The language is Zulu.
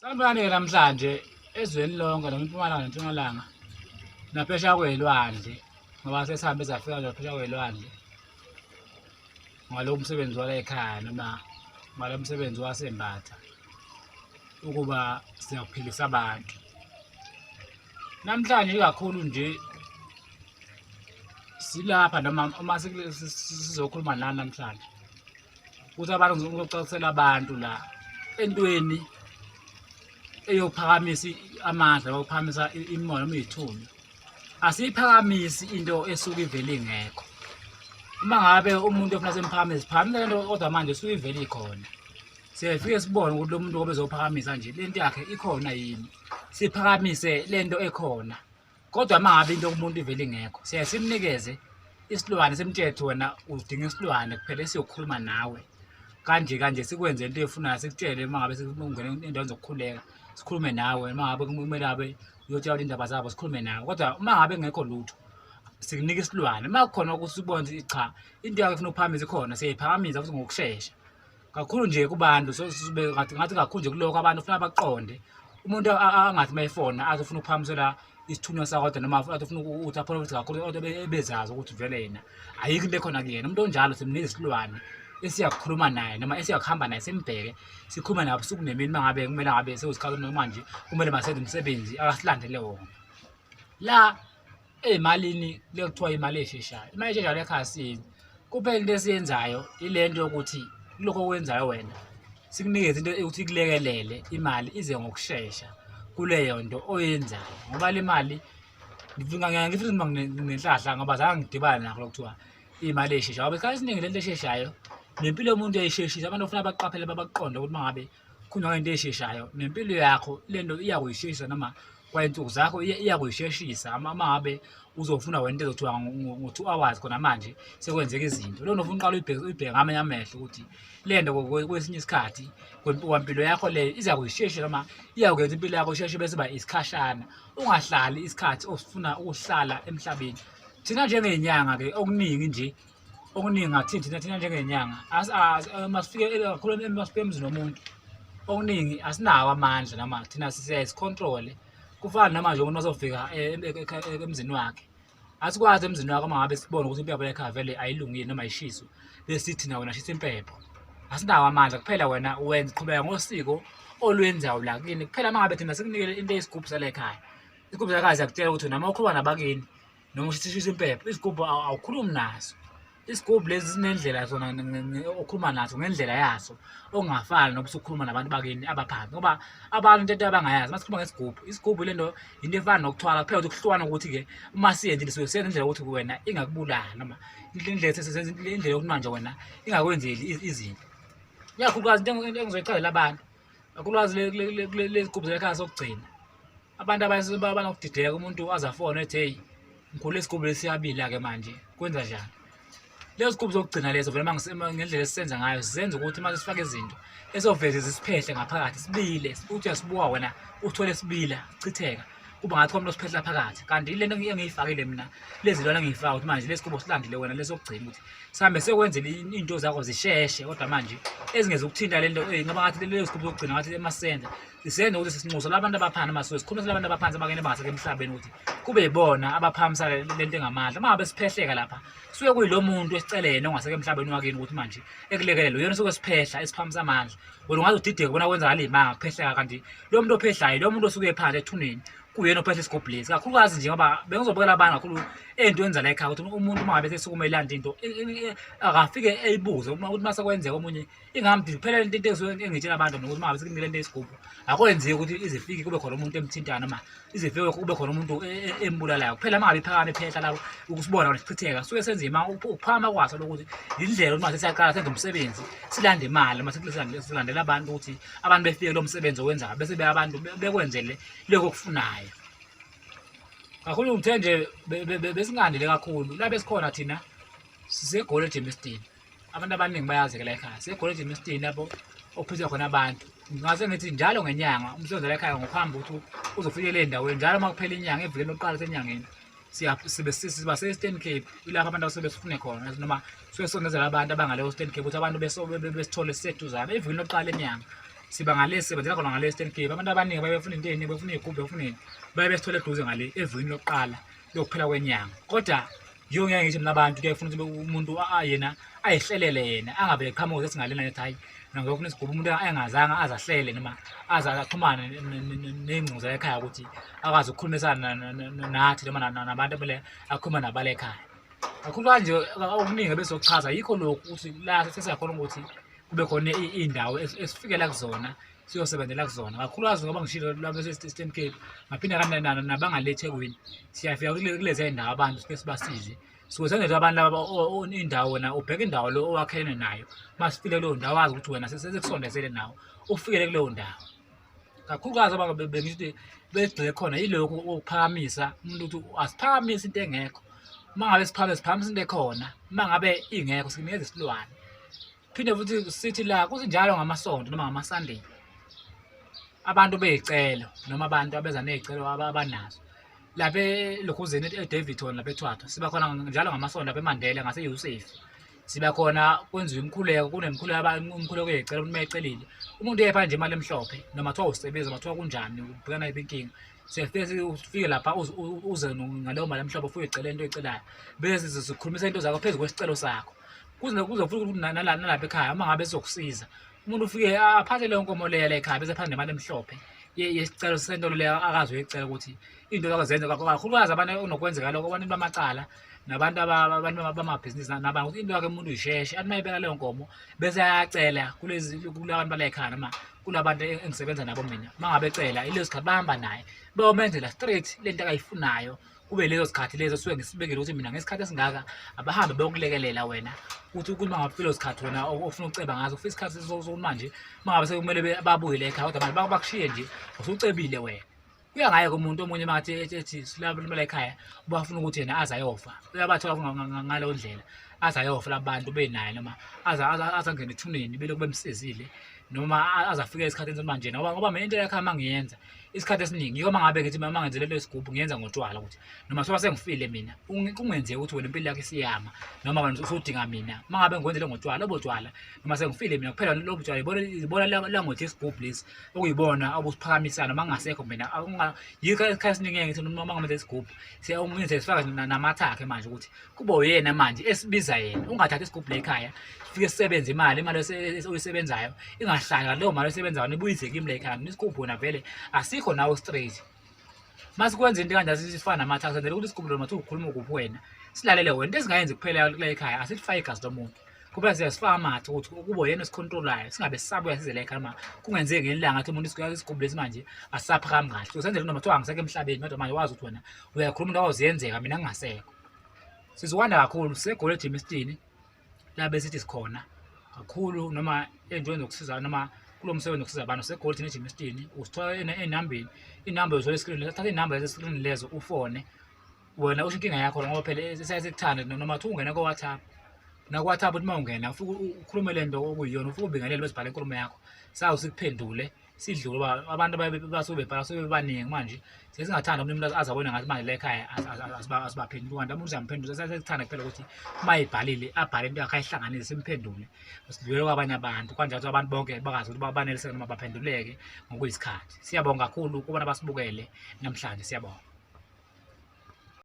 Sanibonani namhlanje ezweni lonke noma impumalanga nentshonalanga naphesheya kwey'lwandle ngoba sesihambe safika nje naphesheya kwey'lwandle ngalowo msebenzi wala ekhaya noma ngalo msebenzi wasembatha ukuba siyaphilisa abantu. Namhlanje ikakhulu nje silapha noma uma sizokhuluma nani namhlanje ukuthi abantu ngizocacisela abantu la entweni eyophakamisa amandla okuphakamisa imimoya noma iy'thunywa. Asiyiphakamisi into esuke ivele ingekho. Uma ngabe umuntu ofuna simphakamise phambi lento kodwa manje isuke ivele ikhona. Siyafike sibone ukuthi lo muntu ngoba ezophakamisa nje lento yakhe ikhona yini. Siphakamise lento ekhona. Kodwa uma ngabe into kumuntu ivele ingekho, siyaye simnikeze isilwane simthethe wena udinga isilwane kuphela esiyokhuluma nawe. Kanje sikwenze into efunayo sikutshele uma ngabe ungena endaweni zokukhuleka sikhulume nawe uma ngabe kumele ngabe uyotshela indaba zabo sikhulume nawe. Kodwa uma ngabe ngekho lutho sikunika isilwane. Uma kukhona ukuthi sibone ukuthi cha into yakho efuna ukuphakamisa ikhona siyayiphakamisa futhi ngokushesha. Kakhulu nje kubantu sibe ngathi kakhulu nje kulokho abantu ufuna baqonde. Umuntu angathi mayefona athi ufuna ukuphakamisela isithunywa sakho kodwa noma athi ufuna ukuthi aphole ukuthi kakhulu kodwa bezazi ukuthi vele yena ayikho into ekhona kuyena. Umuntu onjalo simnika isilwane esiyakukhuluma naye noma esiyakuhamba naye simbheke sikhuluma naye ubusuku nemini uma ngabe kumele ngabe sewusikhathi manje kumele masenze umsebenzi akasilandele wona. La ey'malini le kuthiwa imali esheshayo. Imali esheshayo lekhaya siyenzi kuphela into esiyenzayo ile nto yokuthi lokho okwenzayo wena sikunikeze into yokuthi ikulekelele imali ize ngokushesha kuleyo nto oyenzayo ngoba le mali ngifisa uma nginenhlahla ngoba zange ngidibane nakho lokuthiwa imali esheshayo ngoba isikhathi esiningi lento esheshayo nempilo yomuntu iyayisheshisa. Abantu ofuna baqaphele babaqonde ukuthi uma ngabe kukhulunywa ngento esheshayo nempilo yakho lento iyakuyisheshisa noma kwayinsuku zakho iyakuyisheshisa. Uma ngabe uzofuna wena into ezothiwa ngo-2 hours khona manje sekwenzeka izinto lona ufuna uqala uyibheke ngamanye amehlo ukuthi lento kwesinye isikhathi kwempilo yakho leyo iza kuyisheshisa noma iyakwenza impilo yakho isheshe bese ba isikhashana. Ungahlali isikhathi osifuna ukuhlala emhlabeni. Thina njengey'nyanga-ke okuningi nje okuningi ngathini thina njengey'nyanga masifike kakhulu masifike emzini womuntu okuningi asinawo amandla noma thina siyaye sikhontrole. Kufana namanje umuntu masofika emzini wakhe asikwazi emzini wakhe uma ngabe sibone ukuthi impepho lekhaya vele ayilungile noma ayishiswe besithi na wena shisa impepho. Asinawo amandla kuphela wena wenza qhubeka ngosiko olwenzayo la kini kuphela uma ngabe thina sikunikele into eyisigubhu salekhaya. Isigubhu salekhaya siyakutshela ukuthi noma ukhuluma nabakini noma ushisa impepho isigubhu awukhulumi naso. Isigubhu lezi sinendlela zona okhuluma nazo ngendlela yaso okungafani noba usukhuluma nabantu bakini abaphansi ngoba abantu into abangayazi masikhuluma ngesigubhu. Isigubhu lento into efana nokuthwala kuphela ukuthi kuhlukana ukuthi-ke uma siyenzile suke siyenza indlela yokuthi wena ingakubulali noma indlela yokuthi manje wena ingakwenzeli izinto. Ikakhulukazi into engizoyichalela abantu kakhulukazi lezi gubhu zalekhaya sokugcina abantu abanokudideka umuntu azafona ethi hey ngikhulule isigubhu lesiyabila-ke manje kwenza njani. Lezo zigubhu zokugcina lezo vele ngendlela esisenza ngayo sizenza ukuthi mase sifake izinto esoveze zisiphehle ngaphakathi sibile uthi uyasibuka wena uthole sibila chitheka kuba ngathi komuntu osiphehla phakathi. Kanti ile nto engiyifakile mina lezi lwana engiyifaka ukuthi manje lesi sigubhu silandile wena lesokugcina ukuthi sihambe sekwenzela into zakho zisheshe kodwa manje ezingeza ukuthinta lento ngoba ngathi lezo zigubhu zokugcina ngathi emasenza sisenza ukuthi sisinxuso labantu abaphansi masuke sikhulumisela abantu abaphansi abangene bangaseke emhlabeni ukuthi kube yibona abaphakamisa lento engamandla. Uma ngabe siphehleka lapha suke kuyilo muntu esicelene ongaseke emhlabeni wakini ukuthi manje ekulekelele uyena suke siphehla esiphakamisa amandla. Wena ungaze udideke ubona kwenzakala iy'manga kuphehleka kanti lo muntu ophehlayo lo muntu osuke phansi ethuneni kuyena ophehla isigubhu lesi. Kakhulukazi nje ngoba bengizobukela abantu kakhulu ey'ntweni zala ekhaya ukuthi umuntu uma ngabe sesukume ilanda into akafike eyibuze ukuthi mase kwenzeka omunye ingamdili kuphela lento into engiyitshela abantu nokuthi uma ngabe sekunikele into yesigubhu akwenzeki ukuthi izifike kube khona umuntu emthintana noma izifike kube khona umuntu embulalayo. Kuphela uma ngabe iphakame iphehla lapho ukusibona wena sichitheka suke senzima ukuphakama kwaso lokuthi indlela ukuthi mase siyaqala senze umsebenzi silande imali mase silandela abantu ukuthi abantu befike lo msebenzi owenzayo bese abantu bekwenzele lokho okufunayo. Kakhulu ngithe nje besingandile kakhulu la besikhona thina sisegoli eJemiston. Abantu abaningi bayazi-ke la ekhaya sisegoli eJemiston lapho okuphethwe khona abantu. Ngingase ngithi njalo ngenyanga umsebenzi la ekhaya ngokuhamba ukuthi uzofikela endaweni njalo uma kuphela inyanga evikeni lokuqala senyangeni siba se-Eastern Cape ilapho abantu abasuke besifune khona noma suke sonezela abantu abangale Eastern Cape ukuthi abantu besithole siseduzane evikeni lokuqala enyanga siba ngale sibenzela khona ngale Eastern Cape abantu abaningi babefuna into eningi befuna igubhe befuna ini baye besithole eduze ngale evini lokuqala lokuphela kwenyanga kodwa ngiyongeke ngithi mina abantu kuyafuna ukuthi umuntu yena ayihlelele yena angabe eqhamuka ukuthi ngalena ethi hayi ngiyofuna isigubhu umuntu engazange azahlele noma azaxhumane nengcuza ekhaya ukuthi akwazi ukukhulumisana nathi noma nabantu abele akhuluma nabale ekhaya kakhulu kanje okuningi besokuchaza yikho lokhu ukuthi la sesiyakhona ukuthi kube khona indawo esifikela kuzona siyosebenzela kuzona kakhulukazi ngoba ngishilo lapha e-Eastern Cape ngaphinda kanti nabangale eThekwini siyafika kulezi ndawo abantu sike sibasize suke senze abantu laba indawo wena ubheka indawo lo owakhelene nayo masifile kuleyo ndawo wazi ukuthi wena sesekusondezele nawo ufikele kuleyo ndawo kakhulukazi bengithi begxile khona yilokhu ukuphakamisa umuntu ukuthi asiphakamise into engekho mangabe siphakamisa into ekhona mangabe ingekho sinikeza isilwane phinde futhi sithi la kuthi njalo ngamasonto noma ngamaSunday abantu bezicelo noma abantu abeza nezicelo abanazo lapha eLokhuzeni eDaveyton lapha eThwatha siba khona njalo ngamasonto lapha eMandela ngaseYoseph siba khona kwenziwa imkhuleko kunemkhuleko umkhuleko yecela umuntu mayecelile umuntu uyepha nje imali emhlophe noma kuthiwa usebenza noma kuthiwa kunjani ubhekana ibinkinga siyafike lapha uze ngaleyo mali emhlophe ufike ucela into oyicelayo bese sikhulumisa into zakho phezulu kwesicelo sakho kuze futhi nalapha ekhaya uma ngabe sokusiza umuntu ufike aphathe leyo nkomo leyo la ekhaya bese aphathe nemali emhlophe yesicelo sento leyo akazi uyicela ukuthi into zakho zenze kakhulukazi abantu onokwenzeka lokho abantu bamacala nabantu abantu bamabhizinisi nabantu ukuthi into yakhe umuntu uyisheshe athi mayibeka leyo nkomo bese ayacela kulabantu bala ekhaya noma kulabantu engisebenza nabo mina mangabe ecela ileso sikhathi bahamba naye bayomenzela straight lento akayifunayo kube lezo sikhathi lezo suke ngisibekele ukuthi mina ngesikhathi esingaka abahambe beyokulekelela wena ukuthi mangafika isikhathi wena ofuna ukuceba ngazo ufisa isikhathi sokumanje mangabe sekumele babuye ekhaya kodwa manje bakushiye nje usucebile wena kuya ngaye kumuntu omunye mathi ethi silapha imali ekhaya bafuna ukuthi yena azayofa uyabathola ngaleyo ndlela azayofa labantu benayo noma azangena ethuneni belokhu bemsizile noma azafika esikhathini manje ngoba mina into yakhe mangiyenza isikhathi esiningi yiko mangabe ngithi mangenze lelo sigubhu ngiyenza ngotshwala ukuthi noma soba sengifile mina kungenzeka ukuthi wena impilo yakhe isiyama noma wena usudinga mina mangabe ngikwenzele ngotshwala obotshwala noma sengifile mina kuphela lobo tshwala ibona langothi isigubhu lesi okuyibona obusiphakamisana mangasekho mina yiko isikhathi esiningi ngithi noma mangenze isigubhu siyawumenze sifaka namathakhe manje ukuthi kube uyena manje esibiza yena ungathathi isigubhu lekhaya fike sisebenze imali oyisebenzayo ingahlali leyo mali oyisebenzayo nibuyise kimi lekhaya nisigubhu wena vele asikho nawo straight masikwenza into kanjalo sifana namathakhe senzele ukuthi isigubhu noma ukhuluma ukuphi wena silalele wena into esingayenzi kuphela kule ekhaya asifake igazi lomuntu kuphela siyasifaka amathe ukuthi kube yena esicontrolayo singabe sisabuya size la ekhaya noma kungenzeki ngelanga athi umuntu isigubhu lesi manje asisaphakami kahle senzele noma kuthiwa angiseke emhlabeni kodwa manje wazi ukuthi wena uyakhuluma into awuziyenzeka mina ngingasekho sizokwanda kakhulu segole eJimistini la besithi sikhona kakhulu noma entweni zokusiza noma kulo msebenzi wokusiza abantu segole eJimistini usithola enambeni inamba yozole screen thatha inamba lezi screen lezo ufone wena usho inkinga yakho ngoba phela sesikuthanda noma uthi ungena ku-WhatsApp na-WhatsApp uthi uma ungena ufike ukhulume le nto okuyiyona ufike ubingelele bezibhale inkulumo yakho sawu sikuphendule sidlule uba abantu basuke bebhala sebebaningi manje sesingathanda umuntu azabona ngathi manje la ekhaya asibaphenduli kanti umuntu uyamphendula sesikuthanda kuphela ukuthi uma eyibhalile abhale into yakhe ayihlanganise simphendule sidlulele kwabanye abantu kanjalo ukuthi abantu bonke bakazi ukuthi baneliseke noma baphenduleke ngokuyisikhathi siyabonga kakhulu kubantu abasibukele namhlanje siyabonga.